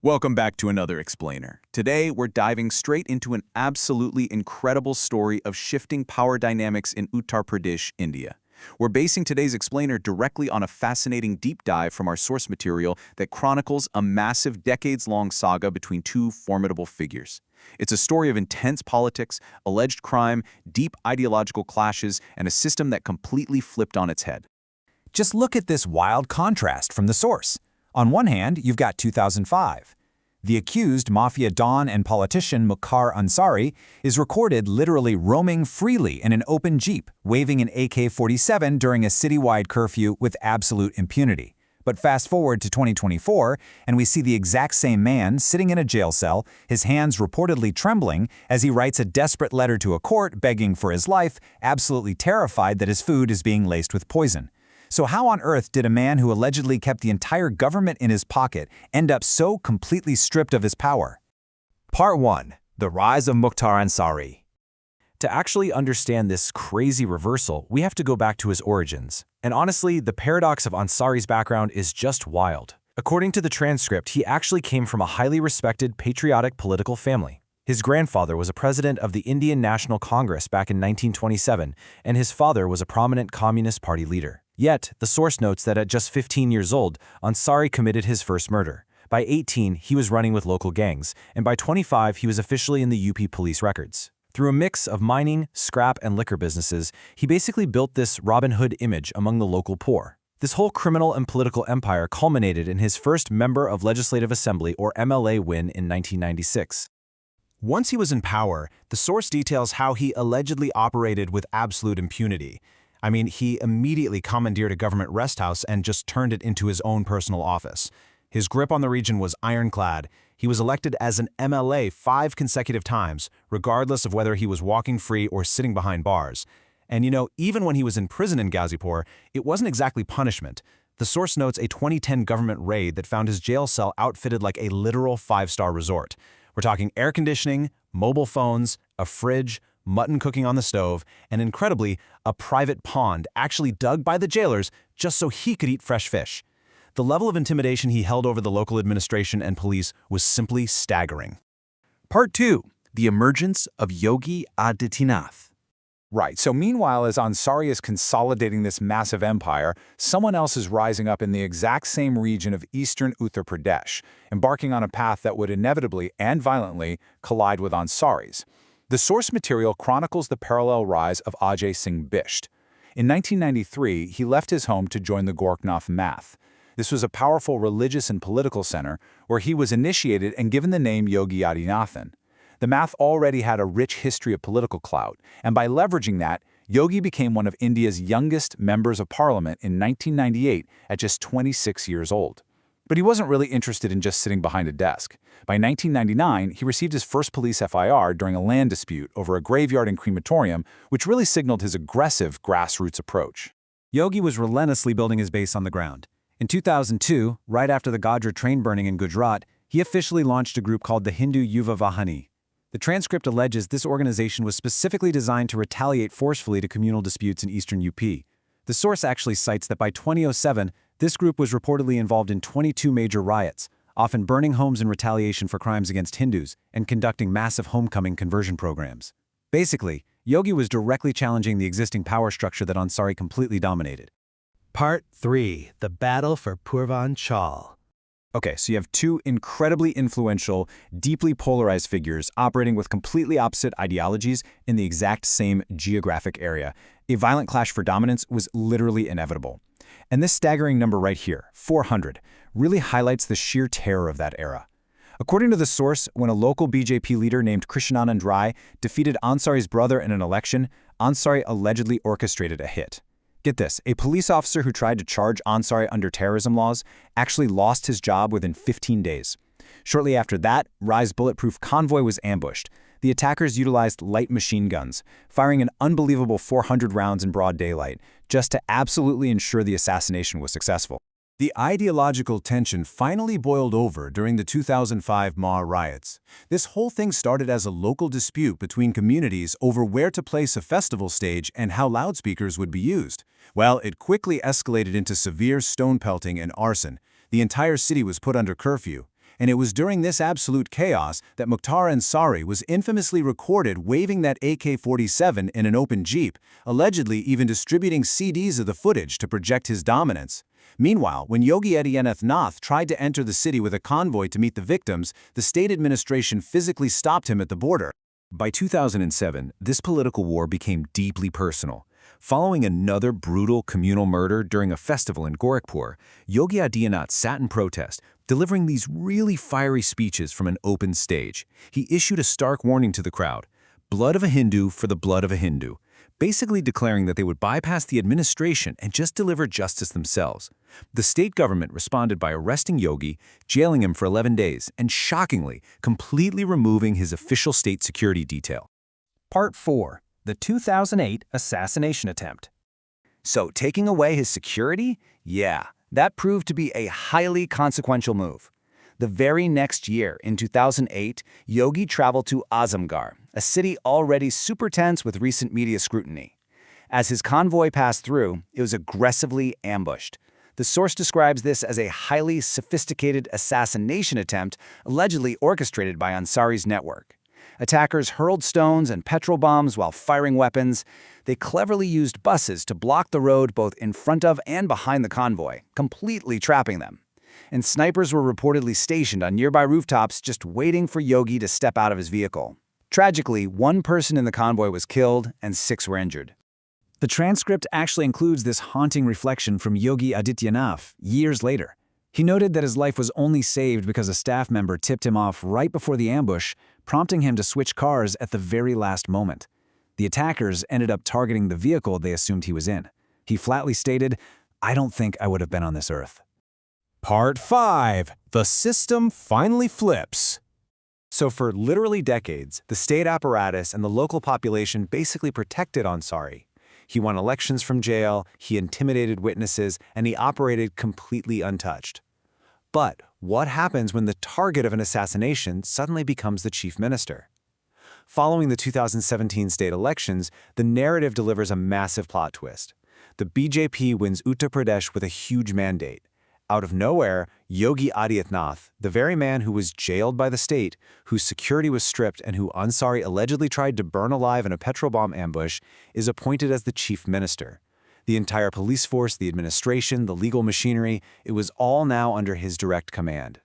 Welcome back to another Explainer. Today, we're diving straight into an absolutely incredible story of shifting power dynamics in Uttar Pradesh, India. We're basing today's Explainer directly on a fascinating deep dive from our source material that chronicles a massive decades-long saga between two formidable figures. It's a story of intense politics, alleged crime, deep ideological clashes, and a system that completely flipped on its head. Just look at this wild contrast from the source. On one hand, you've got 2005. The accused mafia don and politician Mukhtar Ansari is recorded literally roaming freely in an open jeep, waving an AK-47 during a citywide curfew with absolute impunity. But fast forward to 2024, and we see the exact same man sitting in a jail cell, his hands reportedly trembling as he writes a desperate letter to a court begging for his life, absolutely terrified that his food is being laced with poison. So how on earth did a man who allegedly kept the entire government in his pocket end up so completely stripped of his power? Part 1. The Rise of Mukhtar Ansari. To actually understand this crazy reversal, we have to go back to his origins. And honestly, the paradox of Ansari's background is just wild. According to the transcript, he actually came from a highly respected, patriotic political family. His grandfather was a president of the Indian National Congress back in 1927, and his father was a prominent Communist Party leader. Yet, the source notes that at just 15 years old, Ansari committed his first murder. By 18, he was running with local gangs, and by 25, he was officially in the UP police records. Through a mix of mining, scrap, and liquor businesses, he basically built this Robin Hood image among the local poor. This whole criminal and political empire culminated in his first Member of Legislative Assembly or MLA win in 1996. Once he was in power, the source details how he allegedly operated with absolute impunity. I mean, he immediately commandeered a government rest house and just turned it into his own personal office. His grip on the region was ironclad. He was elected as an MLA 5 consecutive times, regardless of whether he was walking free or sitting behind bars. And even when he was in prison in Ghazipur, it wasn't exactly punishment. The source notes a 2010 government raid that found his jail cell outfitted like a literal 5-star resort. We're talking air conditioning, mobile phones, a fridge, mutton cooking on the stove, and incredibly, a private pond actually dug by the jailers just so he could eat fresh fish. The level of intimidation he held over the local administration and police was simply staggering. Part 2. The Emergence of Yogi Adityanath. Right, so meanwhile, as Ansari is consolidating this massive empire, someone else is rising up in the exact same region of eastern Uttar Pradesh, embarking on a path that would inevitably and violently collide with Ansari's. The source material chronicles the parallel rise of Ajay Singh Bisht. In 1993, he left his home to join the Gorakhnath Math. This was a powerful religious and political center where he was initiated and given the name Yogi Adityanath. The Math already had a rich history of political clout, and by leveraging that, Yogi became one of India's youngest members of parliament in 1998 at just 26 years old. But he wasn't really interested in just sitting behind a desk. By 1999, he received his first police FIR during a land dispute over a graveyard and crematorium, which really signaled his aggressive grassroots approach. Yogi was relentlessly building his base on the ground. In 2002, right after the Godhra train burning in Gujarat, he officially launched a group called the Hindu Yuva Vahani. The transcript alleges this organization was specifically designed to retaliate forcefully to communal disputes in eastern UP. The source actually cites that by 2007, this group was reportedly involved in 22 major riots, often burning homes in retaliation for crimes against Hindus and conducting massive homecoming conversion programs. Basically, Yogi was directly challenging the existing power structure that Ansari completely dominated. Part 3. The Battle for Purvanchal. Okay, so you have two incredibly influential, deeply polarized figures operating with completely opposite ideologies in the exact same geographic area. A violent clash for dominance was literally inevitable. And this staggering number right here, 400, really highlights the sheer terror of that era. According to the source, when a local BJP leader named Krishnanand Rai defeated Ansari's brother in an election, Ansari allegedly orchestrated a hit. Get this, a police officer who tried to charge Ansari under terrorism laws actually lost his job within 15 days. Shortly after that, Rai's bulletproof convoy was ambushed. The attackers utilized light machine guns, firing an unbelievable 400 rounds in broad daylight, just to absolutely ensure the assassination was successful. The ideological tension finally boiled over during the 2005 Maha riots. This whole thing started as a local dispute between communities over where to place a festival stage and how loudspeakers would be used. Well, it quickly escalated into severe stone pelting and arson. The entire city was put under curfew. And it was during this absolute chaos that Mukhtar Ansari was infamously recorded waving that AK-47 in an open Jeep, allegedly even distributing CDs of the footage to project his dominance. Meanwhile, when Yogi Adityanath Nath tried to enter the city with a convoy to meet the victims, the state administration physically stopped him at the border. By 2007, this political war became deeply personal. Following another brutal communal murder during a festival in Gorakhpur, Yogi Adityanath sat in protest, delivering these really fiery speeches from an open stage. He issued a stark warning to the crowd: blood of a Hindu for the blood of a Hindu, basically declaring that they would bypass the administration and just deliver justice themselves. The state government responded by arresting Yogi, jailing him for 11 days, and shockingly, completely removing his official state security detail. Part 4. The 2008 assassination attempt. So taking away his security? Yeah, that proved to be a highly consequential move. The very next year, in 2008, Yogi traveled to Azamgarh, a city already super tense with recent media scrutiny. As his convoy passed through, it was aggressively ambushed. The source describes this as a highly sophisticated assassination attempt allegedly orchestrated by Ansari's network. Attackers hurled stones and petrol bombs while firing weapons. They cleverly used buses to block the road both in front of and behind the convoy, completely trapping them. And snipers were reportedly stationed on nearby rooftops just waiting for Yogi to step out of his vehicle. Tragically, 1 person in the convoy was killed and 6 were injured. The transcript actually includes this haunting reflection from Yogi Adityanath years later. He noted that his life was only saved because a staff member tipped him off right before the ambush, prompting him to switch cars at the very last moment. The attackers ended up targeting the vehicle they assumed he was in. He flatly stated, "I don't think I would have been on this earth." Part 5. The system finally flips. So for literally decades, the state apparatus and the local population basically protected Ansari. He won elections from jail, he intimidated witnesses, and he operated completely untouched. But what happens when the target of an assassination suddenly becomes the chief minister? Following the 2017 state elections, the narrative delivers a massive plot twist. The BJP wins Uttar Pradesh with a huge mandate. Out of nowhere, Yogi Adityanath, the very man who was jailed by the state, whose security was stripped and who Ansari allegedly tried to burn alive in a petrol bomb ambush, is appointed as the chief minister. The entire police force, the administration, the legal machinery, it was all now under his direct command.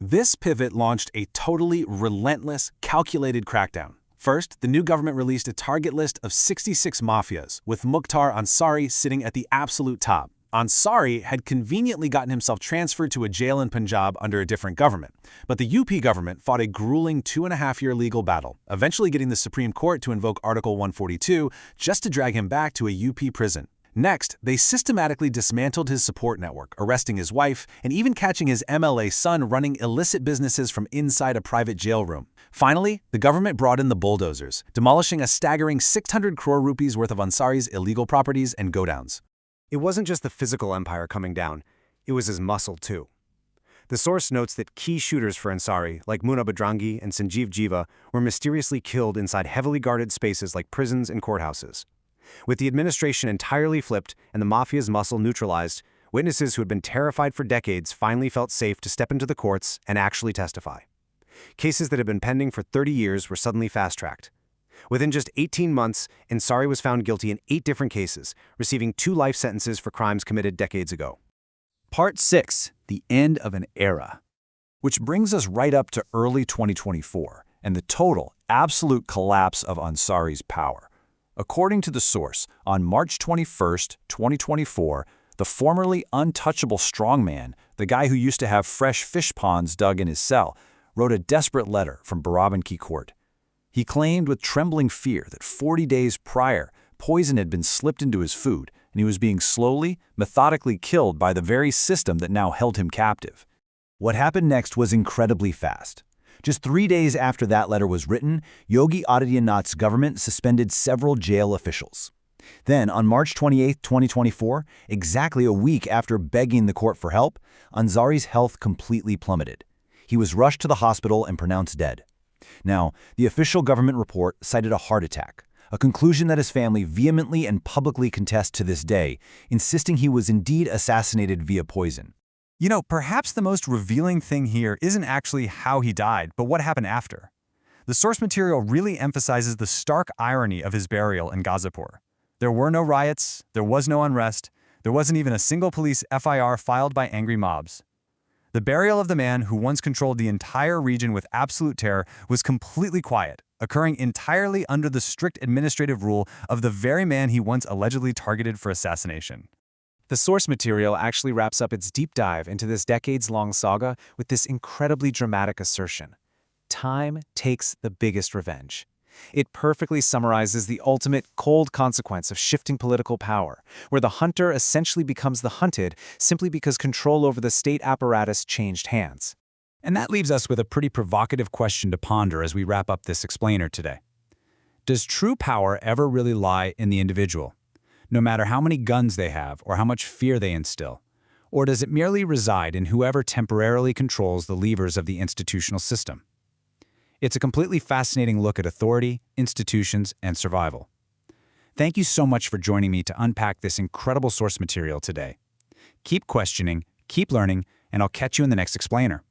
This pivot launched a totally relentless, calculated crackdown. First, the new government released a target list of 66 mafias, with Mukhtar Ansari sitting at the absolute top. Ansari had conveniently gotten himself transferred to a jail in Punjab under a different government, but the UP government fought a grueling 2.5-year legal battle, eventually getting the Supreme Court to invoke Article 142 just to drag him back to a UP prison. Next, they systematically dismantled his support network, arresting his wife and even catching his MLA son running illicit businesses from inside a private jail room. Finally, the government brought in the bulldozers, demolishing a staggering 600 crore rupees worth of Ansari's illegal properties and godowns. It wasn't just the physical empire coming down, it was his muscle too. The source notes that key shooters for Ansari, like Munna Badrangi and Sanjeev Jiva, were mysteriously killed inside heavily guarded spaces like prisons and courthouses. With the administration entirely flipped and the mafia's muscle neutralized, witnesses who had been terrified for decades finally felt safe to step into the courts and actually testify. Cases that had been pending for 30 years were suddenly fast-tracked. Within just 18 months, Ansari was found guilty in 8 different cases, receiving 2 life sentences for crimes committed decades ago. Part 6. The end of an era. Which brings us right up to early 2024 and the total, absolute collapse of Ansari's power. According to the source, on March 21, 2024, the formerly untouchable strongman, the guy who used to have fresh fish ponds dug in his cell, wrote a desperate letter from Barabanki court. He claimed with trembling fear that 40 days prior, poison had been slipped into his food, and he was being slowly, methodically killed by the very system that now held him captive. What happened next was incredibly fast. Just 3 days after that letter was written, Yogi Adityanath's government suspended several jail officials. Then, on March 28, 2024, exactly a week after begging the court for help, Ansari's health completely plummeted. He was rushed to the hospital and pronounced dead. Now, the official government report cited a heart attack, a conclusion that his family vehemently and publicly contest to this day, insisting he was indeed assassinated via poison. You know, perhaps the most revealing thing here isn't actually how he died, but what happened after. The source material really emphasizes the stark irony of his burial in Ghazipur. There were no riots, there was no unrest, there wasn't even a single police FIR filed by angry mobs. The burial of the man who once controlled the entire region with absolute terror was completely quiet, occurring entirely under the strict administrative rule of the very man he once allegedly targeted for assassination. The source material actually wraps up its deep dive into this decades-long saga with this incredibly dramatic assertion: time takes the biggest revenge. It perfectly summarizes the ultimate cold consequence of shifting political power, where the hunter essentially becomes the hunted simply because control over the state apparatus changed hands. And that leaves us with a pretty provocative question to ponder as we wrap up this explainer today. Does true power ever really lie in the individual, no matter how many guns they have or how much fear they instill? Or does it merely reside in whoever temporarily controls the levers of the institutional system? It's a completely fascinating look at authority, institutions, and survival. Thank you so much for joining me to unpack this incredible source material today. Keep questioning, keep learning, and I'll catch you in the next explainer.